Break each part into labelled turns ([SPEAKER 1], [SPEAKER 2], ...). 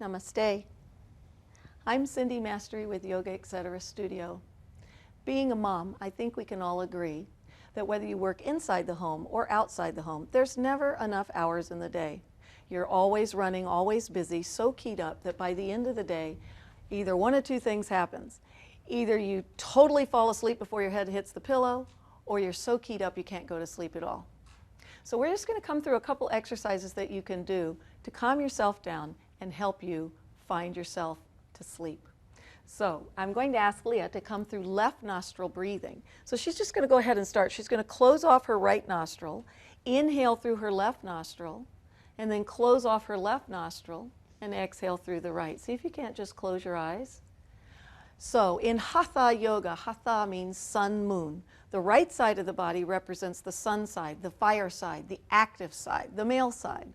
[SPEAKER 1] Namaste. I'm Cindy Mastery with Yoga Etc. Studio. Being a mom, I think we can all agree that whether you work inside the home or outside the home, there's never enough hours in the day. You're always running, always busy, so keyed up that by the end of the day, either one of two things happens. Either you totally fall asleep before your head hits the pillow, or you're so keyed up you can't go to sleep at all. So we're just going to come through a couple exercises that you can do to calm yourself down and help you find yourself to sleep. So I'm going to ask Leah to come through left nostril breathing. So she's just going to go ahead and start. She's going to close off her right nostril, inhale through her left nostril, and then close off her left nostril and exhale through the right. See if you can't just close your eyes. So in Hatha yoga, Hatha means sun, moon. The right side of the body represents the sun side, the fire side, the active side, the male side.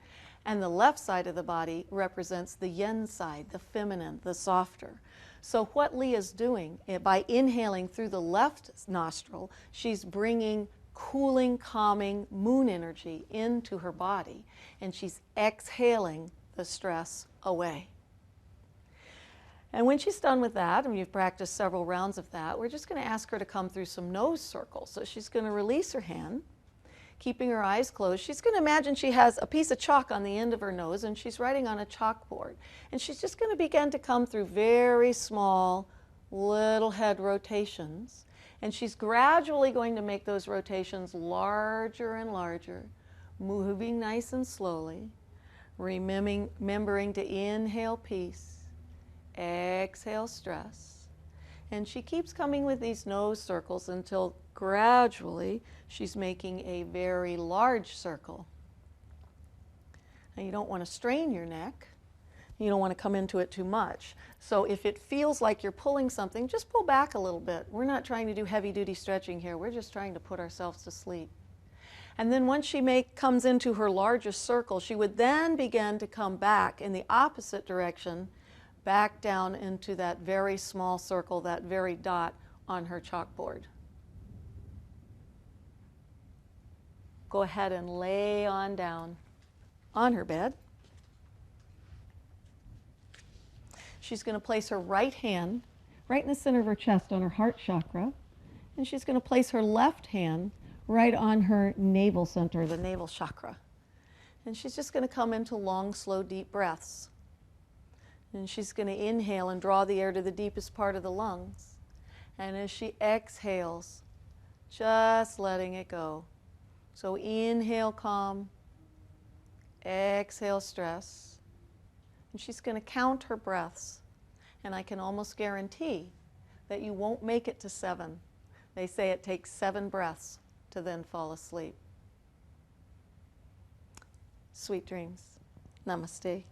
[SPEAKER 1] And the left side of the body represents the yin side, the feminine, the softer. So what Leah's doing, by inhaling through the left nostril, she's bringing cooling, calming moon energy into her body, and she's exhaling the stress away. And when she's done with that, and you've practiced several rounds of that, we're just going to ask her to come through some nose circles. So she's going to release her hand, keeping her eyes closed. She's going to imagine she has a piece of chalk on the end of her nose, and she's writing on a chalkboard. And she's just going to begin to come through very small little head rotations. And she's gradually going to make those rotations larger and larger, moving nice and slowly, remembering to inhale peace, exhale stress. And she keeps coming with these nose circles until gradually she's making a very large circle. Now you don't want to strain your neck. You don't want to come into it too much. So if it feels like you're pulling something, just pull back a little bit. We're not trying to do heavy-duty stretching here. We're just trying to put ourselves to sleep. And then once she comes into her largest circle, she would then begin to come back in the opposite direction, back down into that very small circle, that very dot on her chalkboard. Go ahead and lay on down on her bed. She's going to place her right hand right in the center of her chest on her heart chakra, and she's going to place her left hand right on her navel center, the navel chakra. And she's just going to come into long, slow, deep breaths. And she's going to inhale and draw the air to the deepest part of the lungs. And as she exhales, just letting it go. So inhale calm, exhale stress. And she's going to count her breaths. And I can almost guarantee that you won't make it to 7. They say it takes 7 breaths to then fall asleep. Sweet dreams. Namaste.